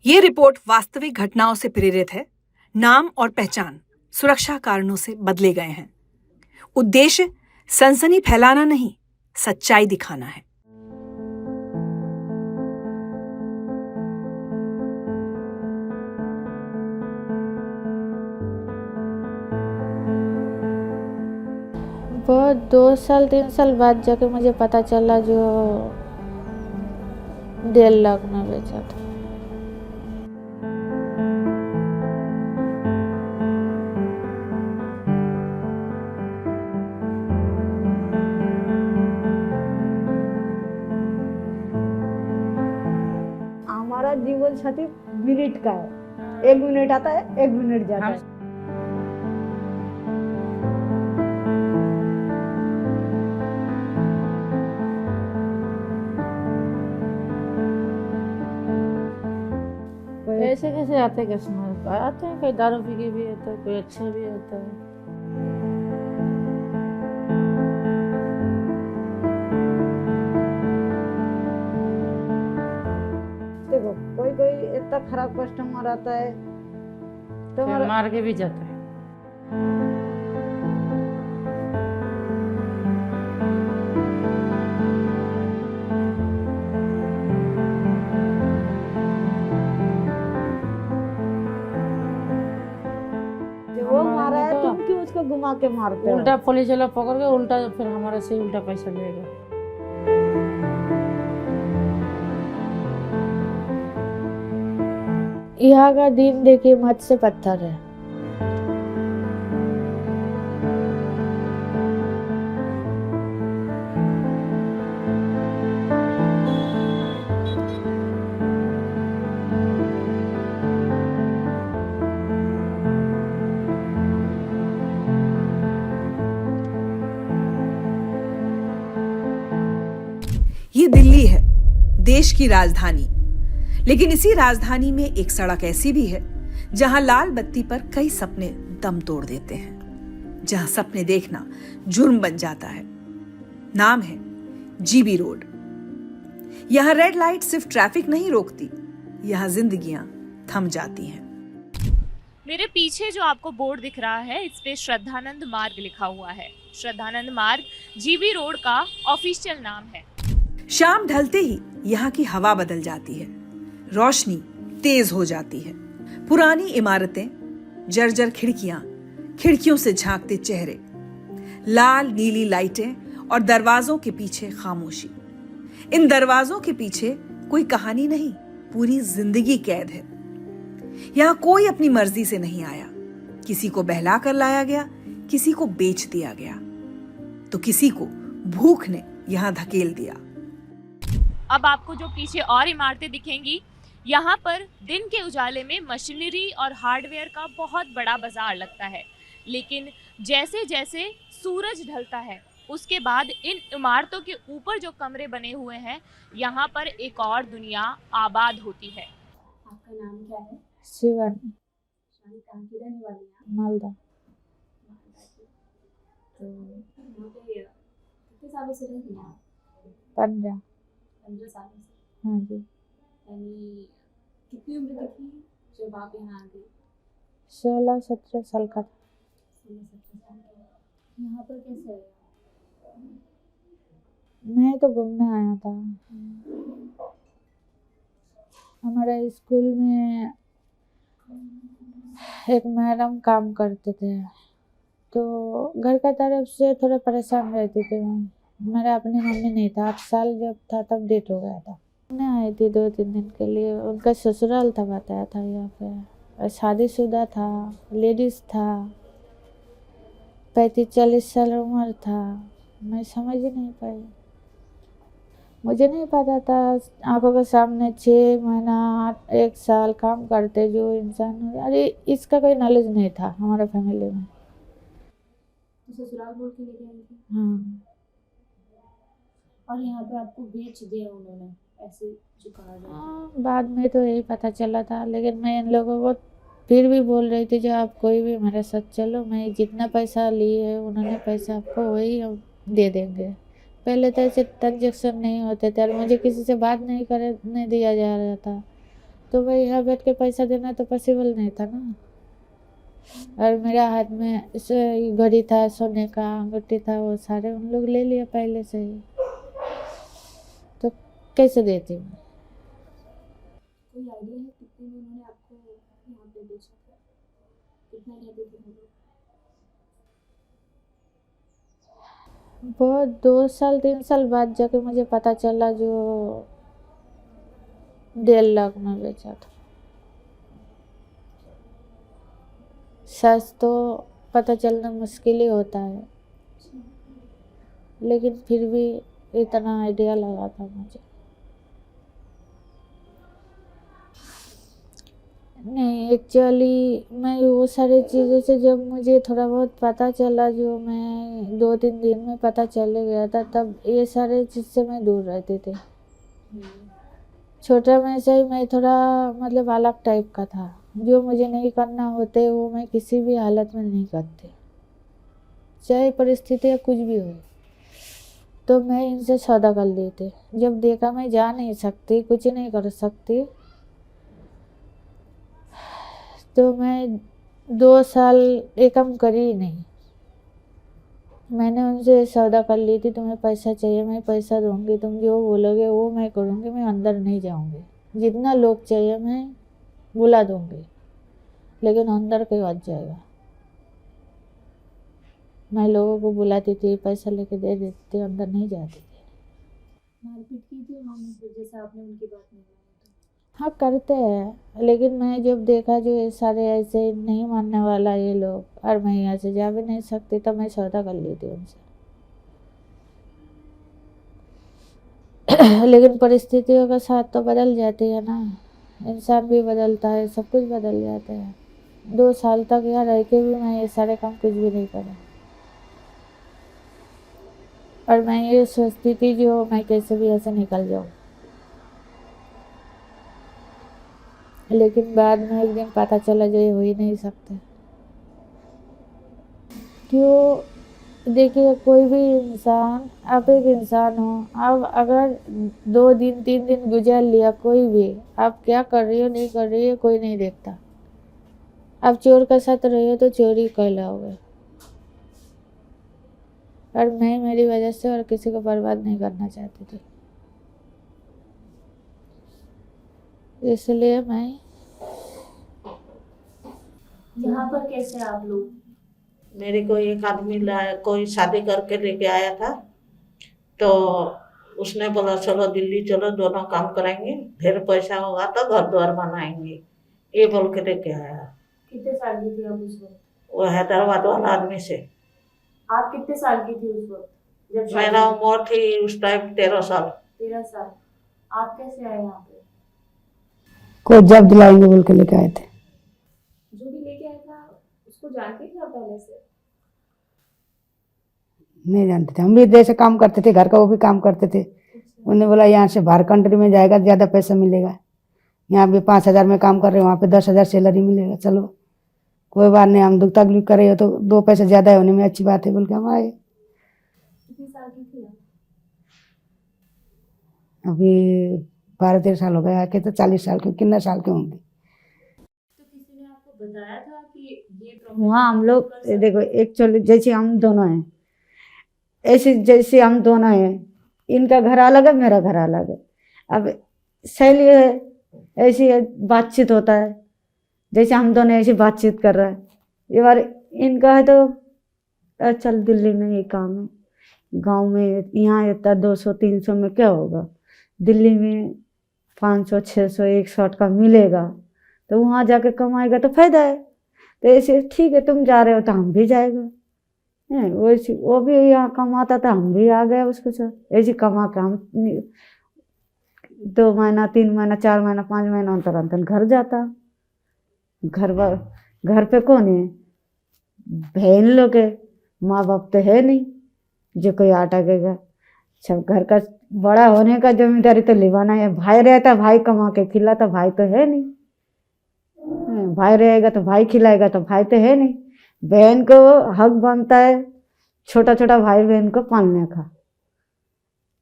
ये रिपोर्ट वास्तविक घटनाओं से प्रेरित है। नाम और पहचान सुरक्षा कारणों से बदले गए हैं। उद्देश्य सनसनी फैलाना नहीं, सच्चाई दिखाना है। बहुत 2 साल 3 साल बाद जाके मुझे पता चला जो 1.5 लाख में बेचा था। हमारा जीवन साथी मिनट का है, 1 मिनट आता है 1 मिनट जाता है। ऐसे कैसे आते हैं कस्टमर आते हैं, कोई दारू पी के भी आता है, कोई अच्छा भी आता है। देखो कोई कोई इतना खराब कस्टमर आता है तो कोई मार के भी जाता है। वो मारा है तुम क्यों उसको घुमा के मारते हो? उल्टा पुलिस वाला पकड़ के उल्टा फिर हमारे से उल्टा पैसा लेगा। यहाँ का दिन देखिए मत से पत्थर है। ये दिल्ली है, देश की राजधानी। लेकिन इसी राजधानी में एक सड़क ऐसी भी है जहां लाल बत्ती पर कई सपने दम तोड़ देते हैं, जहां सपने देखना जुर्म बन जाता है। नाम है जीबी रोड। यहां रेड लाइट सिर्फ ट्रैफिक नहीं रोकती, यहां जिंदगियां थम जाती हैं। मेरे पीछे जो आपको बोर्ड दिख रहा है, इस पे श्रद्धानंद मार्ग लिखा हुआ है। श्रद्धानंद मार्ग जीबी रोड का ऑफिशियल नाम है। शाम ढलते ही यहाँ की हवा बदल जाती है, रोशनी तेज हो जाती है। पुरानी इमारतें, जर्जर खिड़कियां, खिड़कियों से झांकते चेहरे, लाल नीली लाइटें और दरवाजों के पीछे खामोशी। इन दरवाजों के पीछे कोई कहानी नहीं, पूरी जिंदगी कैद है। यहाँ कोई अपनी मर्जी से नहीं आया, किसी को बहला कर लाया गया, किसी को बेच दिया गया, तो किसी को भूख ने यहाँ धकेल दिया। अब आपको जो पीछे और इमारतें दिखेंगी, यहाँ पर दिन के उजाले में मशीनरी और हार्डवेयर का बहुत बड़ा बाजार लगता है। लेकिन जैसे जैसे सूरज ढलता है, उसके बाद इन इमारतों के ऊपर जो कमरे बने हुए हैं, यहाँ पर एक और दुनिया आबाद होती है। आपका नाम क्या है? शिवानी। कहाँ की रहने वाली हैं? मालदा। तो यहाँ पे कितने सालों से रह रही हैं आप? 15। 15 सालों से। हाँ जी। यानी कितनी उम्र की थी जब आप यहाँ आ गई? 16-17 साल का था। 16-17 साल की। यहाँ पर कैसे आए? मैं तो घूमने आया था। हमारे स्कूल में एक मैडम काम करते थे, तो घर का तरफ से थोड़ा परेशान रहती थी मैं। मेरा अपनी मम्मी नहीं था, 8 साल जब था तब डेट हो गया था। मैं आई थी 2-3 दिन के लिए। उनका ससुराल था, बताया था यहाँ पे। शादीशुदा था, लेडीज था, 35-40 साल उम्र था। मैं समझ ही नहीं पाई। मुझे नहीं पता था आंखों के सामने 6 महीना 1 साल काम करते जो इंसान, अरे इसका कोई नॉलेज नहीं था हमारे फैमिली में। तो ससुराल बोल के लेके आई थी? हाँ। और यहाँ पे आपको बेच दिया उन्होंने, ऐसे जो कहा जाता है? बाद में तो यही पता चला था, लेकिन मैं इन लोगों को फिर भी बोल रही थी जो आप कोई भी हमारे साथ चलो, मैं जितना पैसा लिए है उन्होंने पैसा आपको वही हम दे देंगे। पहले तो ऐसे ट्रांजेक्शन नहीं होते थे और मुझे किसी से बात नहीं करने दिया जा रहा था। तो भाई यहाँ बैठ के पैसा देना तो पॉसिबल नहीं था ना। और मेरा हाथ में घड़ी था, सोने का अंगूठी था, वो सारे उन लोग ले लिया पहले से ही, तो कैसे देती मैं? कोई आइडिया है कितने में उन्होंने आपको यहाँ पे बेचा था? कितना रहते थे वो लोग? बहुत 2 साल 3 साल बाद जाके मुझे पता चला जो 1.5 लाख में बेचा था। सच तो पता चलना मुश्किल ही होता है, लेकिन फिर भी इतना आइडिया लगा था मुझे। नहीं, एक्चुअली मैं वो सारी चीज़ों से जब मुझे थोड़ा बहुत पता चला, जो मैं 2-3 दिन में पता चले गया था, तब ये सारे चीज़ से मैं दूर रहती थी। छोटा में से ही मैं थोड़ा मतलब अलग टाइप का था, जो मुझे नहीं करना होते वो मैं किसी भी हालत में नहीं करती, चाहे परिस्थिति या कुछ भी हो। तो मैं इनसे सौदा कर ली थी। जब देखा मैं जा नहीं सकती, कुछ नहीं कर सकती, तो मैं 2 साल ये काम करी ही नहीं। मैंने उनसे सौदा कर ली थी, तुम्हें पैसा चाहिए मैं पैसा दूंगी, तुम जो बोलोगे वो मैं करूँगी, मैं अंदर नहीं जाऊंगी, जितना लोग चाहिए मैं बुला दूंगी, लेकिन अंदर कोई बच जाएगा। मैं लोगों को बुलाती थी, पैसा लेके दे देती थी, अंदर नहीं जाती थी। मारपीट की थी उन्होंने फिर, जैसे आपने उनकी बात नहीं मानी तो? हाँ करते हैं, लेकिन मैं जब देखा जो ये सारे ऐसे नहीं मानने वाला ये लोग, और मैं यहाँ से जा भी नहीं सकती, तो मैं सौदा कर ली थी उनसे। लेकिन परिस्थितियों का साथ तो बदल जाती है ना, इंसान भी बदलता है, सब कुछ बदल जाता है। 2 साल तक यहाँ रह के भी मैं ये सारे काम कुछ भी नहीं करा, और मैं ये सोचती थी जो मैं कैसे भी ऐसे निकल जाऊँ, लेकिन बाद में एक दिन पता चला जो ये हो ही नहीं सकता। क्यों? देखिए, कोई भी इंसान, आप एक इंसान हो, आप अगर 2 दिन 3 दिन गुजार लिया, कोई भी आप क्या कर रही हो नहीं कर रही हो कोई नहीं देखता। आप चोर के साथ रहे हो तो चोरी कहलाओगे, और मैं मेरी वजह से और किसी को बर्बाद नहीं करना चाहती थी, इसलिए मैं यहाँ पर कैसे आप लोग? मेरे को एक आदमी लाया, कोई शादी करके लेके आया था, तो उसने बोला चलो दिल्ली चलो, दोनों काम करेंगे, फिर पैसा होगा तो घर द्वार बनाएंगे, ये बोल के लेके आया। कितने साल की थी आप उस वक्त? वो हैदराबाद वाला आदमी से। आप कितने साल की थी उस वक्त जब शादी मेरा हुई? उम्र थी उस टाइम 13 साल। 13 साल। आप कैसे आए यहाँ पे? को जब दिलाएंगे बोल के लेके आए थे। जो भी लेके आया था उसको जानते थे आप पहले से? नहीं जानते थे, हम भी जैसे काम करते थे घर का, वो भी काम करते थे। उन्होंने बोला यहाँ से बाहर कंट्री में जाएगा ज़्यादा पैसा मिलेगा, यहाँ भी 5,000 में काम कर रहे हो, वहाँ पे 10,000 सैलरी मिलेगा, चलो कोई बात नहीं, हम दुख तकलीफ कर रहे हो तो 2 पैसे ज़्यादा होने में अच्छी बात है बोल के हम आए। कितने साल की थी आप? अभी 12-13 साल हो गए आके, तो 40 साल के कितने साल के होंगे। तो किसी ने आपको बताया था कि ये वहाँ हम लोग देखो, एक्चुअली जैसे हम दोनों हैं, ऐसे जैसे हम दोनों हैं, इनका घर अलग है, मेरा घर अलग है। अब शैली है, ऐसी बातचीत होता है, जैसे हम दोनों ऐसी बातचीत कर रहे हैं। ये बार इनका है तो चल दिल्ली में ये काम है, गांव में यहाँ इतना 200-300 में क्या होगा, दिल्ली में 500 600 160 का मिलेगा, तो वहाँ जाके कमाएगा तो फायदा है। तो ऐसे ठीक है, तुम जा रहे हो तो हम भी जाएगा, वैसे वो भी यहाँ कमाता था, हम भी आ गए उसके साथ। ऐसे कमा के हम 2 महीना 3 महीना 4 महीना 5 महीना अंतर अंतर घर जाता। घर पे कौन है? बहन लोग है, माँ बाप तो है नहीं जो कोई आटा देगा। सब घर का बड़ा होने का जिम्मेदारी तो निभाना है। भाई रहता, भाई कमा के खिलाता, भाई तो है नहीं। भाई रहेगा तो भाई खिलाएगा, तो भाई तो है नहीं। बहन को हक बनता है छोटा छोटा भाई बहन को पालने का।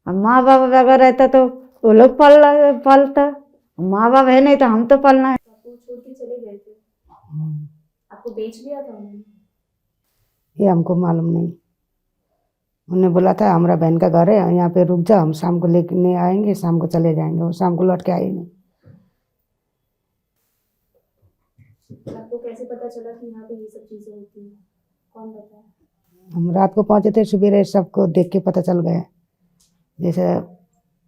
अब माँ बाप अगर रहता तो वो लोग पालता। माँ बाप है नहीं तो हम तो पालना है। आपको छोड़ के चले गए थे, आपको बेच लिया था उन्होंने? ये हमको मालूम नहीं। उन्होंने बोला था हमारा बहन का घर है, यहाँ पे रुक जा, हम शाम को लेने आएंगे, शाम को चले जाएंगे। वो शाम को लौट के आई नहीं। आपको कैसे पता चला कि यहाँ पे ये सब चीजें होती हैं? कौन बताया? हम रात को पहुँचे थे, सवेरे सबको देख के पता चल गया। जैसे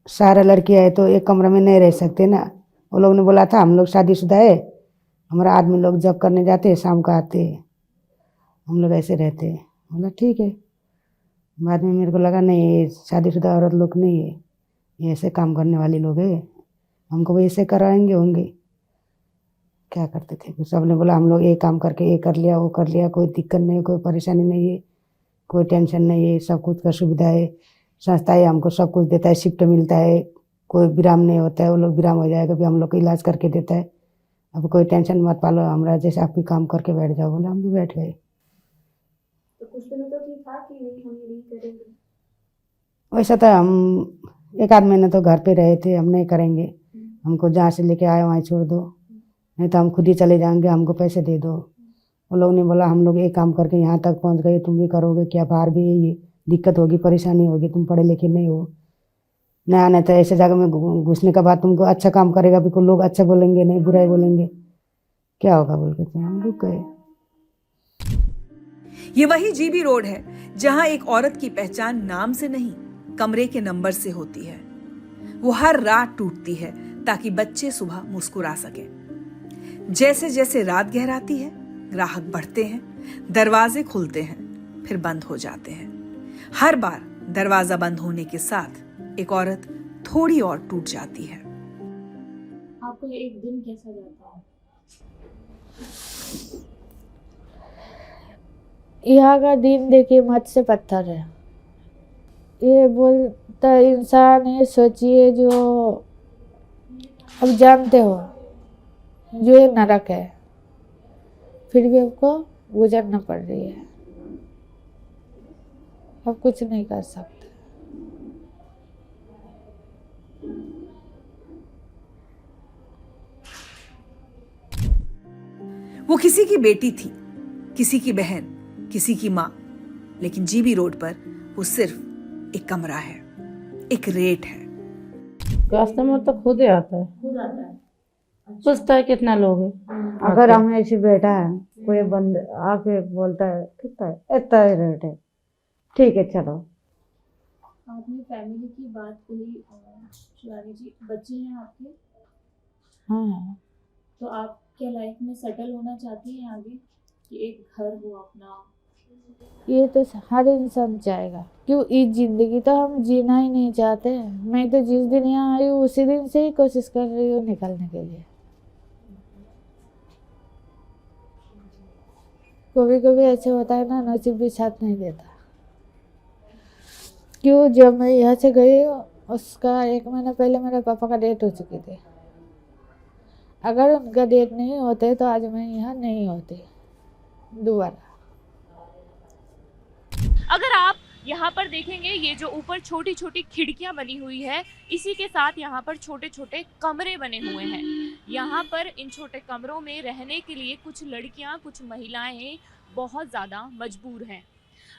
सारा लड़की है तो एक कमरे में नहीं रह सकते ना। वो लोग ने बोला था हम लोग शादीशुदा है, हमारा आदमी लोग जॉब करने जाते हैं, शाम को आते हैं, हम लोग ऐसे रहते हैं। बोला ठीक है। बाद में मेरे को लगा नहीं, ये शादीशुदा औरत लोग नहीं है, ये ऐसे काम करने वाले लोग हैं, हमको वो ऐसे कराएंगे होंगे। क्या करते थे, सब ने बोला हम लोग ये काम करके ये कर लिया, वो कर लिया, कोई दिक्कत नहीं, कोई परेशानी नहीं है, कोई टेंशन नहीं है, सब कुछ का सुविधा है। संस्थाएं हमको सब कुछ देता है, शिफ्ट मिलता है, कोई विराम नहीं होता है। वो लोग विराम हो जाएगा भी हम लोग को इलाज करके देता है। अब कोई टेंशन मत पालो, हमारा जैसे आप भी काम करके बैठ जाओ। बोला हम भी बैठ गए। तो कुछ दिनों तो ठीक था कि नहीं, हम ये नहीं करेंगे? वैसा तो हम 1 आध महीने तो घर पे रहे थे, हम नहीं करेंगे, हमको जहाँ से लेके आए वहाँ छोड़ दो, नहीं तो हम खुद ही चले जाएंगे, हमको पैसे दे दो। वो लोग ने बोला हम लोग ये काम करके यहाँ तक पहुँच गए, तुम भी करोगे क्या? बाहर भी ये दिक्कत होगी, परेशानी होगी, तुम पढ़े लिखे नहीं हो, नया नहीं तो ऐसे जगह में घुसने के बाद तुमको अच्छा काम करेगा भी, कोई लोग अच्छा बोलेंगे नहीं, बुरा ही बोलेंगे, क्या होगा बोल के हम रुक गए। ये वही जीबी रोड है जहां एक औरत की पहचान नाम से नहीं, कमरे के नंबर से होती है। वो हर रात टूटती है ताकि बच्चे सुबह मुस्कुरा सके। जैसे जैसे रात गहराती है, ग्राहक बढ़ते हैं, दरवाजे खुलते हैं, फिर बंद हो जाते हैं। हर बार दरवाजा बंद होने के साथ एक औरत थोड़ी और टूट जाती है। आपको एक दिन कैसा जाता है? यहाँ का दिन देखिए मत से पत्थर है। ये बोलता इंसान, ये सोचिए जो अब जानते हो जो ये नरक है, फिर भी आपको गुजरना पड़ रही है। अब कुछ नहीं कर सकते। वो किसी की बेटी थी, किसी की बहन, किसी की माँ, लेकिन जीबी रोड पर वो सिर्फ एक कमरा है, एक रेट है। कस्टमर तो खुद ही आता है, खुद आता है? पूछता है कितना लोग है। अगर हम ऐसे बैठा है, कोई बंद आके बोलता है कितना है, इतना ही रेट है, ठीक है चलो। आपने फैमिली की बात कही शिवानी जी, बच्चे हैं आपके? हाँ, तो आप क्या लाइफ में सेटल होना चाहती हैं आगे, कि एक घर हो अपना? ये तो हर इंसान चाहेगा, क्यों इस जिंदगी तो हम जीना ही नहीं चाहते। मैं तो जिस दिन यहाँ आई हूँ उसी दिन से ही कोशिश कर रही हूँ निकलने के लिए। कभी कभी ऐसे होता है ना, नसीब भी साथ नहीं देता। क्यों, जब मैं यहाँ से गई उसका 1 महीना पहले मेरे पापा का डेथ हो चुकी थी। अगर उनका डेथ नहीं होते तो आज मैं यहाँ नहीं होती दोबारा। अगर आप यहाँ पर देखेंगे, ये जो ऊपर छोटी छोटी खिड़कियाँ बनी हुई है, इसी के साथ यहाँ पर छोटे छोटे कमरे बने हुए हैं। यहाँ पर इन छोटे कमरों में रहने के लिए कुछ लड़कियाँ, कुछ महिलाएं बहुत ज़्यादा मजबूर हैं।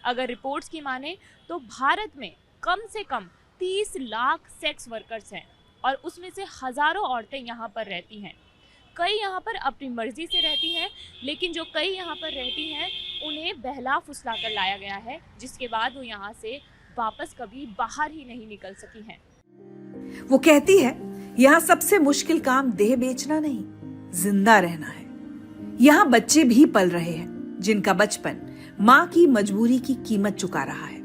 अगर रिपोर्ट्स की माने तो भारत में कम से कम 30 लाख सेक्स वर्कर्स हैं और उसमें से हज़ारों औरतें यहाँ पर रहती हैं। कई यहाँ पर अपनी मर्जी से रहती हैं, लेकिन जो कई यहाँ पर रहती हैं उन्हें बहला फुसला कर लाया गया है, जिसके बाद वो यहाँ से वापस कभी बाहर ही नहीं निकल सकी हैं। वो कहती है यहाँ सबसे मुश्किल काम देह बेचना नहीं, जिंदा रहना है। यहाँ बच्चे भी पल रहे हैं जिनका बचपन माँ की मजबूरी की कीमत चुका रहा है।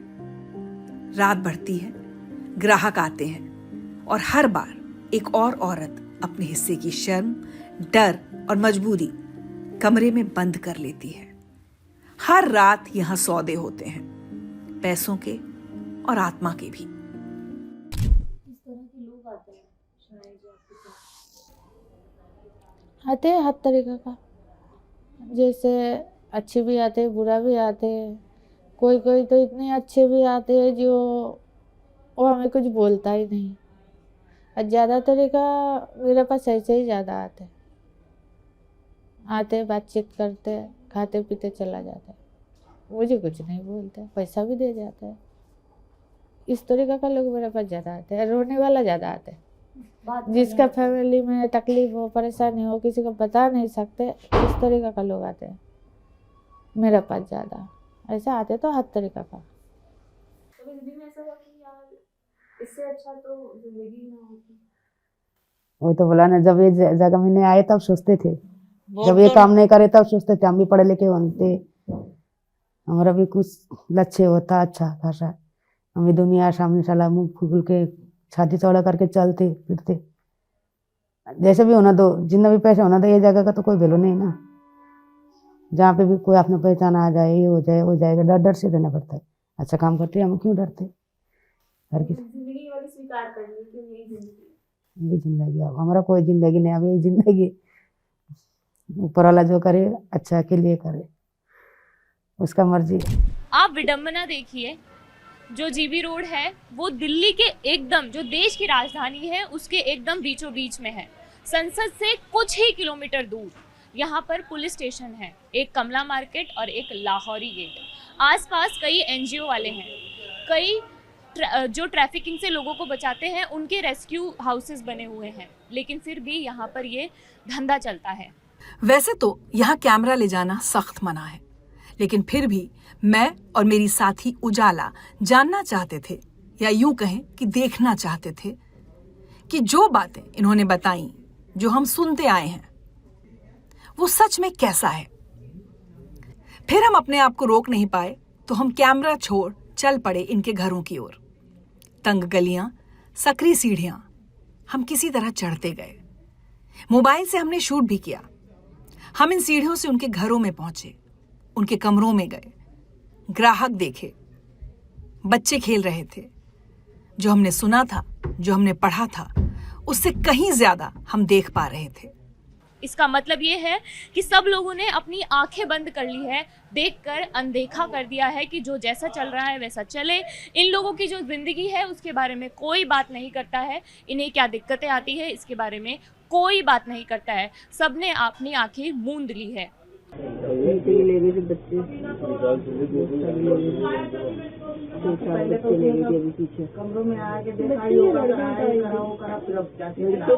रात बढ़ती है, ग्राहक आते हैं और हर बार एक और औरत अपने हिस्से की शर्म, डर और मजबूरी कमरे में बंद कर लेती है। हर रात यहाँ सौदे होते हैं, पैसों के और आत्मा के भी। किस तरह के लोग आते हैं शिवानी जी आपके पास? आते हैं हर तरीके का, जैसे अच्छे भी आते हैं, बुरा भी आते हैं। कोई कोई तो इतने अच्छे भी आते हैं जो वो हमें कुछ बोलता ही नहीं, और ज़्यादा तरीका मेरे पास ऐसे ही ज़्यादा आते बातचीत करते खाते पीते चला जाता है, मुझे कुछ नहीं बोलते, पैसा भी दे जाता है। इस तरीका का लोग मेरे पास ज़्यादा आते हैं, रोने वाला ज़्यादा आते हैं, जिसका फैमिली में तकलीफ हो परेशानी हो किसी को बता नहीं सकते, इस तरीका का लोग आते हैं मेरे पास ज़्यादा। ऐसे आते तो हर तरीका का। कभी जिंदगी में ऐसा हुआ कि यार इससे अच्छा तो जिंदगी ना होती? वही तो बोला ना, जब ये जगह में नहीं आए तब सोचते थे, जब ये काम नहीं करे तब सोचते थे हम भी पढ़े लिखे बनते, हमारा भी कुछ लक्ष्य होता अच्छा खासा, हम भी दुनिया सामने साला मुंह फूल के छाती चौड़ा करके चलते फिरते। जैसे भी होना दो, जितना भी पैसा होना दो, ये जगह का तो कोई वैल्यू नहीं ना। जहाँ पे भी कोई अपना पहचान आ जाए, ये हो जाए हो जाएगा, डर डर से रहना पड़ता है। अच्छा काम करते हैं हम, क्यों डरते? हर किसी जिंदगी वाली स्वीकार करनी कि यही जिंदगी। यही जिंदगी, अब हमारा कोई जिंदगी नहीं, अब यही जिंदगी ऊपर वाला जो करे अच्छा के लिए करे, उसका मर्जी है। आप विडंबना देखिए, जो जीबी रोड है वो दिल्ली के एकदम, जो देश की राजधानी है उसके एकदम बीचों बीच में है। संसद से कुछ ही किलोमीटर दूर यहाँ पर पुलिस स्टेशन है, एक कमला मार्केट और एक लाहौरी गेट। आसपास कई एनजीओ वाले हैं, कई जो ट्रैफिकिंग से लोगों को बचाते हैं उनके रेस्क्यू हाउसेस बने हुए हैं, लेकिन फिर भी यहाँ पर ये धंधा चलता है। वैसे तो यहाँ कैमरा ले जाना सख्त मना है, लेकिन फिर भी मैं और मेरी साथी उजाला जानना चाहते थे, या यूं कहें कि देखना चाहते थे कि जो बातें इन्होंने बताई, जो हम सुनते आए हैं, वो सच में कैसा है। फिर हम अपने आप को रोक नहीं पाए तो हम कैमरा छोड़ चल पड़े इनके घरों की ओर। तंग गलियां, सकरी सीढ़ियां, हम किसी तरह चढ़ते गए। मोबाइल से हमने शूट भी किया। हम इन सीढ़ियों से उनके घरों में पहुंचे, उनके कमरों में गए, ग्राहक देखे, बच्चे खेल रहे थे। जो हमने सुना था, जो हमने पढ़ा था, उससे कहीं ज्यादा हम देख पा रहे थे। इसका मतलब ये है कि सब लोगों ने अपनी आंखें बंद कर ली है, देखकर अनदेखा कर दिया है कि जो जैसा चल रहा है वैसा चले। इन लोगों की जो जिंदगी है उसके बारे में कोई बात नहीं करता है, इन्हें क्या दिक्कतें आती है इसके बारे में कोई बात नहीं करता है। सबने अपनी आंखें मूंद ली है। कमरों में आके देखा योगा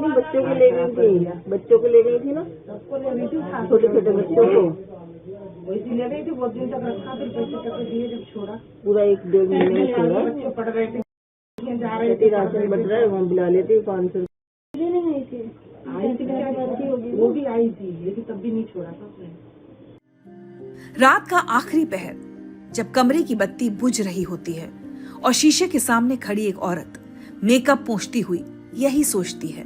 बच्चों को ले गई थी, बच्चों को ले गई थी ना, सबको ले गई थी, छोटे छोटे बच्चों को वैसी ले गई थी। बहुत दिन तक रखा, फिर पैसे तक दिए, जब छोड़ा पूरा 1-1.5 महीने छोड़ा। बच्चे पढ़ रहे थे, जा रहे थे, राशन बट रहा है, वहाँ बुला लेते 500 नहीं थी, आई थी, क्या बात की होगी, वो भी आई थी, लेकिन तब भी नहीं छोड़ा था। रात का आखिरी पहर, जब कमरे की बत्ती बुझ रही होती है और शीशे के सामने खड़ी एक औरत मेकअप पोंछती हुई यही सोचती है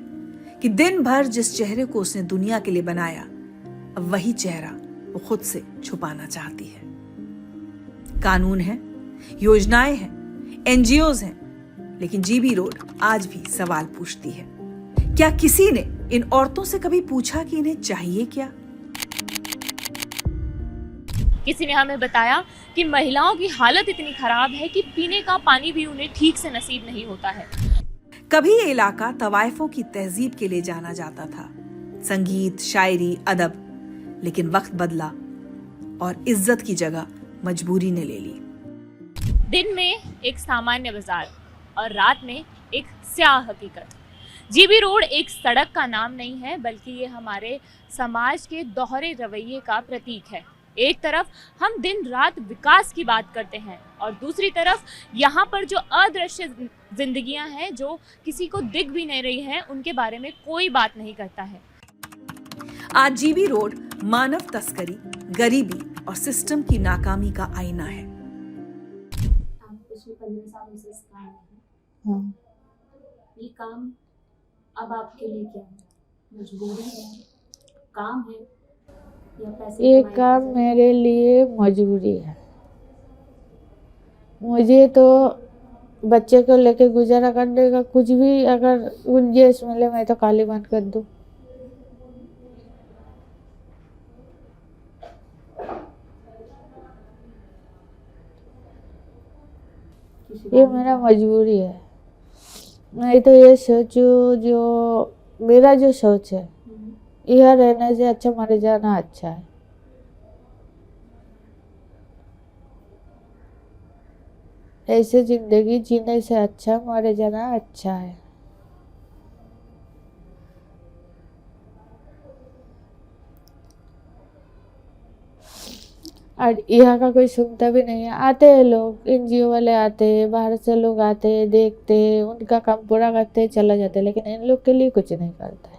कि दिन भर जिस चेहरे को उसने दुनिया के लिए बनाया, अब वही चेहरा वो खुद से छुपाना चाहती है। कानून है, योजनाएं हैं, एनजीओज हैं, लेकिन जीबी रोड आज भी सवाल पूछती है। क्या किसी ने इन औरतों से कभी पूछा कि इन्हें चाहिए क्या? किसी ने हमें बताया कि महिलाओं की हालत इतनी खराब है कि पीने का पानी भी उन्हें ठीक से नसीब नहीं होता है। कभी ये इलाका तवाइफों की तहजीब के लिए जाना जाता था, संगीत, शायरी, अदब, लेकिन वक्त बदला और इज्जत की जगह मजबूरी ने ले ली। दिन में एक सामान्य बाजार और रात में एक स्याह हकीकत। जीबी रोड एक सड़क का नाम नहीं है, बल्कि ये हमारे समाज के दोहरे रवैये का प्रतीक है। एक तरफ हम दिन रात विकास की बात करते हैं और दूसरी तरफ यहाँ पर जो अदृश्य जिंदगियां हैं, जो किसी को दिख भी नहीं रही हैं, उनके बारे में कोई बात नहीं करता है। आज जीबी रोड मानव तस्करी, गरीबी और सिस्टम की नाकामी का आईना है। आप पिछले 15 सालों से इस काम में हैं। ये काम अब आपके लिए क्या है? मजबूरी है, काम है, या पैसे? ये काम मेरे लिए मजबूरी है। मुझे तो बच्चे को लेके गुजारा करने का कुछ भी अगर गुंजाइश मिले, मैं तो काली बंद कर दूं। ये मेरा मजबूरी है। मैं तो ये सोचू, जो मेरा जो सोच है, यह रहने से अच्छा मर जाना अच्छा है। ऐसे जिंदगी जीने से अच्छा मर जाना अच्छा है। और यहाँ का कोई सुनता भी नहीं है। आते हैं लोग, एनजीओ वाले आते हैं, बाहर से लोग आते हैं, देखते हैं, उनका काम पूरा करते हैं, चला जाते हैं, लेकिन इन लोग के लिए कुछ नहीं करता है।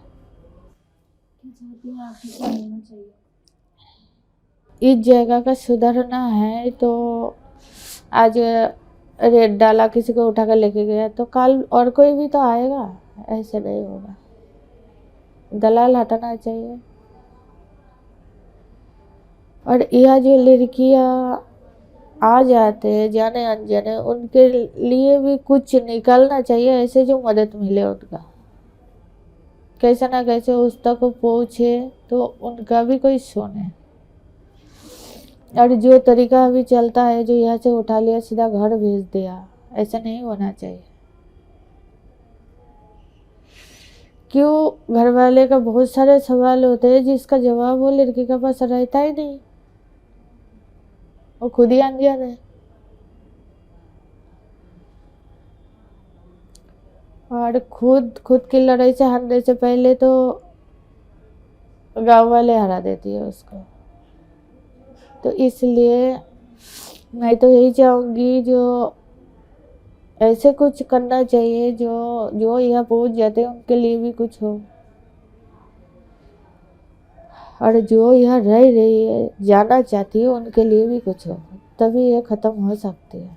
क्या चाहती हैं आप, क्या होना चाहिए? इस जगह का सुधारना है तो आज रेट डाला, किसी को उठा कर लेके गया, तो कल और कोई भी तो आएगा, ऐसे नहीं होगा। दलाल हटाना चाहिए। और यह जो लड़कियां आ जाते हैं जाने अनजाने, उनके लिए भी कुछ निकलना चाहिए, ऐसे जो मदद मिले उनका, कैसे ना कैसे उस तक पहुँचे तो उनका भी कोई सुने। और जो तरीका अभी चलता है, जो यहाँ से उठा लिया सीधा घर भेज दिया, ऐसा नहीं होना चाहिए। क्यों? घर वाले का बहुत सारे सवाल होते हैं जिसका जवाब वो लड़की के पास रहता ही नहीं, वो खुद ही अनजान है। और खुद की लड़ाई से हारने से पहले तो गांव वाले हरा देती है उसको। तो इसलिए मैं तो यही चाहूँगी, जो ऐसे कुछ करना चाहिए जो यहाँ पहुँच जाते हैं उनके लिए भी कुछ हो, और जो यहाँ रह रही है, जाना चाहती है, उनके लिए भी कुछ हो, तभी ये ख़त्म हो सकती है।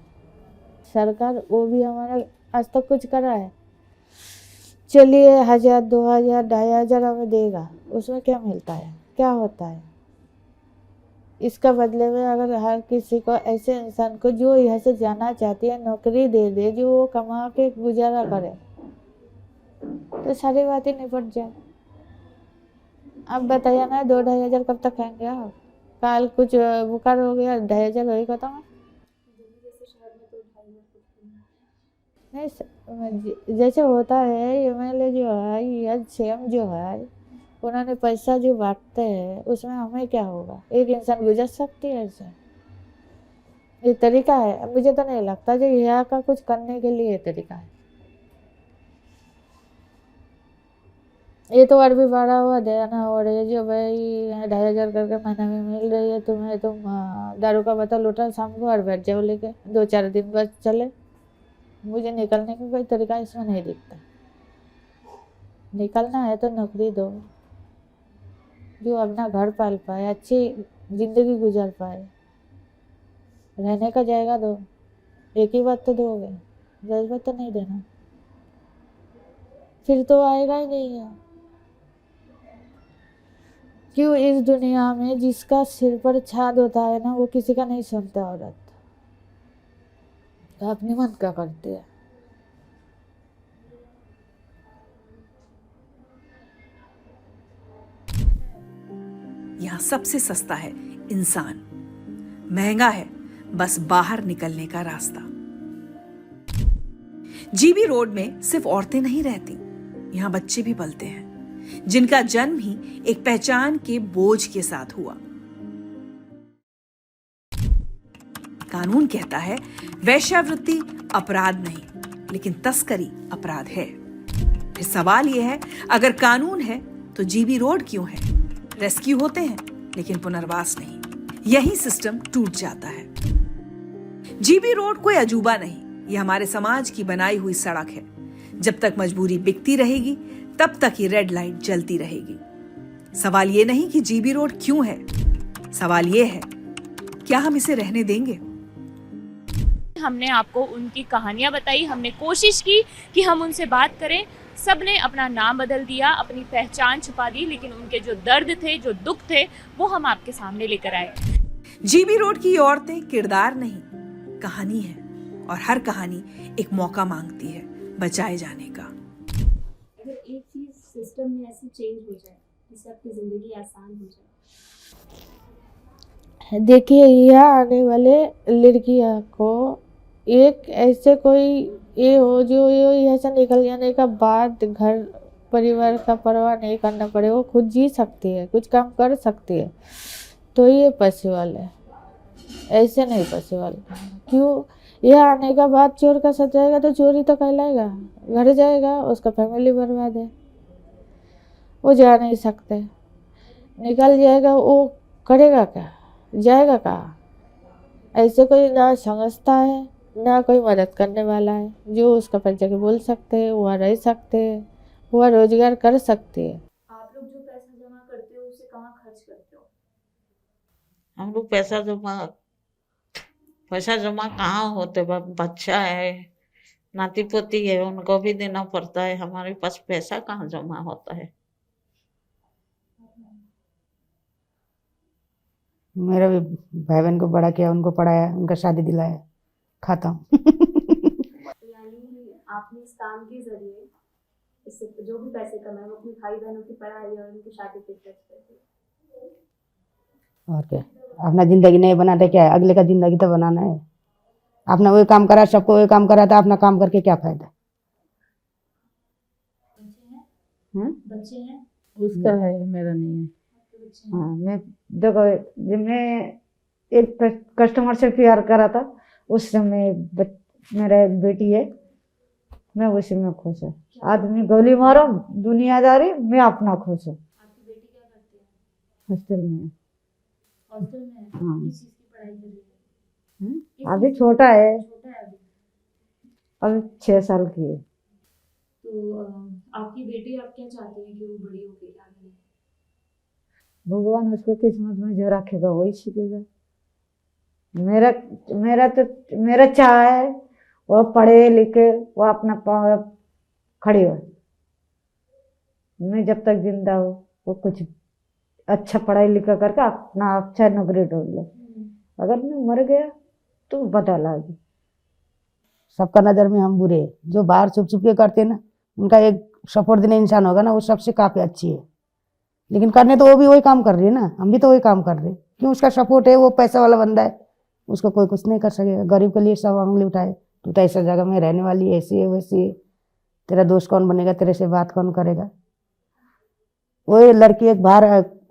सरकार वो भी हमारा आज तक कुछ करा है, चलिए 1000, 2000, 2500 हमें देगा, उसमें क्या मिलता है, क्या होता है? इसका बदले में अगर हर किसी को, ऐसे इंसान को जो यहाँ से जाना चाहती है, नौकरी दे दे, जो वो कमा के गुजारा करे, तो सारी बातें निपट जाए। अब बताइए ना, 2-2500 कब तक खाएंगे आप? कल कुछ बुखार हो गया, 2500 वही खत्म है। दिल्ली जैसे शहर में तो 2,500 कुछ नहीं। नहीं, जैसे होता है एमएलए जो है या सीएम जो है, उन्होंने पैसा जो बांटते हैं उसमें हमें क्या होगा? एक इंसान गुजर सकती है ऐसे? ये तरीका है? मुझे तो नहीं लगता जो यहाँ का कुछ करने के लिए ये तरीका है। ये तो और भी बढ़ा हुआ देना हो रही है, जो भाई 2500 करके महीने में मिल रही है तुम्हें, तुम दारू का बोतल उठा शाम को और बैठ जाओ लेके, 2-4 दिन बस चले। मुझे निकलने का कोई तरीका इसमें नहीं दिखता। निकलना है तो नौकरी दो, जो अपना घर पाल पाए, अच्छी जिंदगी गुजार पाए, रहने का जायगा दो। एक ही बात तो दोगे, 10 बात तो नहीं देना, फिर तो आएगा ही नहीं है। क्यों? इस दुनिया में जिसका सिर पर छाद होता है ना, वो किसी का नहीं सुनता औरत, तो अपने मन का करती है। यहाँ सबसे सस्ता है इंसान, महंगा है बस बाहर निकलने का रास्ता। जीबी रोड में सिर्फ औरतें नहीं रहती, यहाँ बच्चे भी पलते हैं, जिनका जन्म ही एक पहचान के बोझ के साथ हुआ। कानून कहता है वेश्यावृत्ति अपराध नहीं, लेकिन तस्करी अपराध है। फिर सवाल यह है, अगर कानून है तो जीबी रोड क्यों है? रेस्क्यू होते हैं लेकिन पुनर्वास नहीं। यही सिस्टम टूट जाता है। जीबी रोड कोई अजूबा नहीं, यह हमारे समाज की बनाई हुई सड़क है। जब तक मजबूरी बिकती रहेगी तब तक ये रेड लाइट जलती रहेगी। सवाल ये नहीं कि जीबी रोड क्यों है, सवाल ये है क्या हम इसे रहने देंगे? हमने आपको उनकी कहानियां बताई, हमने कोशिश की कि हम उनसे बात करें। सबने अपना नाम बदल दिया, अपनी पहचान छुपा दी, लेकिन उनके जो दर्द थे, जो दुख थे, वो हम आपके सामने लेकर आए। जीबी रोड की औरतें किरदार नहीं, कहानी है, और हर कहानी एक मौका मांगती है बचाए जाने का। अगर एक चीज सिस्टम में ऐसी चेंज हो जाए जिससे आपकी जिंदगी आसान हो जाए। देखिए, यहाँ आने वाले लड़कियों को एक ऐसे कोई ये हो जो ये यहाँ से निकल जाने का बाद घर परिवार का परवाह नहीं करना पड़े, वो खुद जी सकती है, कुछ काम कर सकती है, तो ये पॉसिबल है। ऐसे नहीं पॉसिबल। क्यों? यह आने का बाद चोर का साथ जाएगा तो चोरी तो कहलाएगा, घर जाएगा, उसका फैमिली बर्बाद है, वो जा नहीं सकते। निकल जाएगा, वो करेगा क्या, जाएगा कहाँ? ऐसे कोई ना समझता है ना कोई मदद करने वाला है, जो उसका पर जगह बोल सकते हैं, वहाँ रह सकते हैं, वहाँ रोजगार कर सकते हैं। आप लोग जो पैसा जमा करते हो उसे कहाँ खर्च करते हो? हम लोग पैसा जमा कहाँ होते, बच्चा है, नाती पोती है, उनको भी देना पड़ता है। हमारे पास पैसा कहाँ जमा होता है। मेरा भी भाई बहन को बड़ा किया, उनको पढ़ाया, उनका शादी दिलाया, खाता हूँ। यानी आपने इस काम के जरिए इससे जो भी पैसे कमाए वो अपने भाई बहनों की पढ़ाई और उनकी शादी पे खर्च करते हैं। और क्या, अपना जिंदगी नहीं बनाते क्या है, अगले का जिंदगी तो बनाना है। अपना वही काम करा, सबको वही काम करा था, अपना काम करके क्या फायदा। बच्चे हैं? उसका है, मेरा नहीं है। बच्चे हैं? हाँ, मैं देखो, जब मैं एक कस्टमर से प्यार करा था, उस समय मेरा एक बेटी है, मैं उसी में खुश हूँ। आदमी गोली मारो, दुनियादारी, मैं अपना खुश हूँ। आपकी बेटी क्या करती है? हॉस्टल में। हॉस्टल में है? हाँ। किस चीज की पढ़ाई कर रही है? किस अभी चीज की? छोटा है, छोटा है अभी। अभी 6 साल की है। तो आपकी बेटी, आप क्या चाहती हैं कि वो बड़ी होकर क्या बने? भगवान उसको किस्मत में जो रखेगा वही सीखेगा। मेरा चाह है वो पढ़े लिखे, वो अपना पाँव पे खड़ी हो। मैं जब तक जिंदा हूँ वो कुछ अच्छा पढ़ाई लिखा करके अपना अच्छा नौकरी ढूंढ ले। अगर मैं मर गया तो बता लागी। सबका नज़र में हम बुरे, जो बाहर छुप छुप के करते ना, उनका एक सपोर्ट देने इंसान होगा ना, वो सबसे काफ़ी अच्छी है। लेकिन करने तो वो भी वही काम कर रही है ना, हम भी तो वही काम कर रहे हैं। क्यों? उसका सपोर्ट है, वो पैसा वाला बंदा है, उसको कोई कुछ नहीं कर सकेगा। गरीब के लिए सब उंगली उठाए, तू तो ऐसा जगह में रहने वाली है, ऐसी है वैसी है, तेरा दोस्त कौन बनेगा, तेरे से बात कौन करेगा। वही लड़की एक बाहर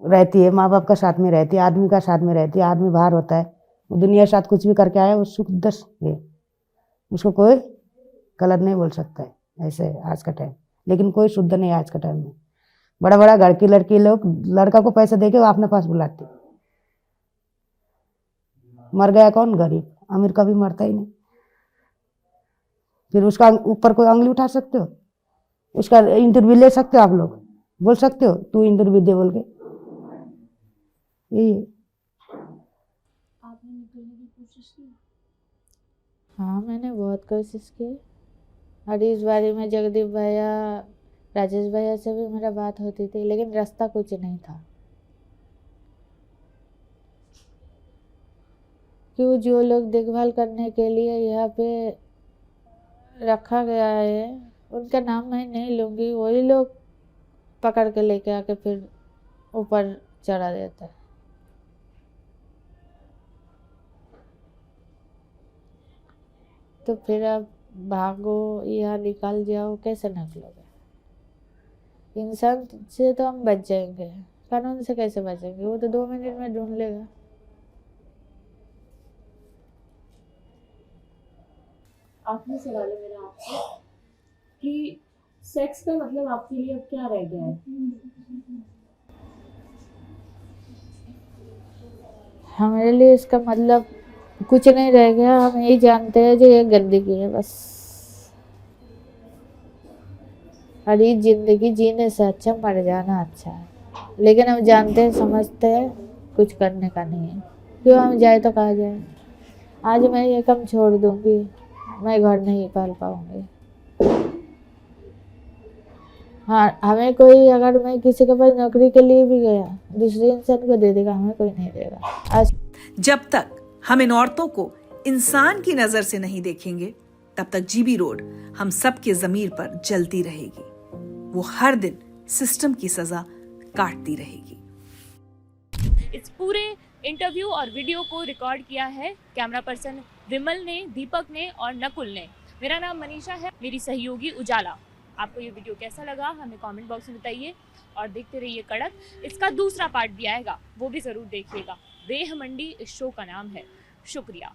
रहती है, माँ बाप का साथ में रहती है, आदमी का साथ में रहती है, आदमी बाहर होता है, वो दुनिया के साथ कुछ भी करके आया, वो सुख दस है, उसको कोई गलत नहीं बोल सकता है। ऐसे है आज का टाइम, लेकिन कोई शुद्ध नहीं है आज का टाइम में। बड़ा बड़ा घर की लड़की लोग लड़का को पैसा देके वो अपने पास बुलाते। मर गया कौन? गरीब। अमीर कभी मरता ही नहीं। फिर उसका ऊपर कोई उंगली उठा सकते हो? उसका इंटरव्यू ले सकते हो? आप लोग बोल सकते हो तू इंटरव्यू दे बोल के? यही है। आपने निकलने की कोशिश की? हाँ, मैंने बहुत कोशिश की। और इस बारे में जगदीप भैया, राजेश भैया से भी मेरा बात होती थी, लेकिन रास्ता कुछ नहीं था। क्यों? जो लोग देखभाल करने के लिए यहाँ पे रखा गया है, उनका नाम मैं नहीं लूँगी, वही लोग पकड़ के लेके आके फिर ऊपर चढ़ा देता है। तो फिर अब भागो या निकल जाओ, कैसे निकलोगे? इंसान से तो हम बच जाएंगे, कानून से कैसे बचेंगे? वो तो 2 मिनट में ढूंढ लेगा। आखिरी सवाल है मेरा आपसे कि सेक्स का मतलब आपके लिए अब क्या रह गया है? हमारे लिए इसका मतलब कुछ नहीं रह गया। हम यही जानते हैं जो ये गंदगी है बस। और ये जिंदगी जीने से अच्छा मर जाना अच्छा है। लेकिन हम जानते हैं, समझते हैं, कुछ करने का नहीं है। क्यों? हम जाए तो कहाँ जाए? आज मैं ये काम छोड़ दूंगी, मैं घर नहीं पाल पाऊंगी। हाँ, हमें कोई, अगर मैं किसी के पास नौकरी के लिए भी गया, दूसरे इंसान को दे देगा, हमें कोई नहीं देगा। आज जब तक हम इन औरतों को इंसान की नजर से नहीं देखेंगे, तब तक जीबी रोड हम सबके जमीर पर जलती रहेगी। वो हर दिन सिस्टम की सजा काटती रहेगी। इस पूरे इंटरव्यू और वीडियो को रिकॉर्ड किया है कैमरा पर्सन विमल ने, दीपक ने और नकुल ने। मेरा नाम मनीषा है, मेरी सहयोगी उजाला। आपको ये वीडियो कैसा लगा हमें कमेंट बॉक्स में बताइए और देखते रहिए कड़क। इसका दूसरा पार्ट भी आएगा, वो भी ज़रूर देखिएगा। देह मंडी इस शो का नाम है। शुक्रिया।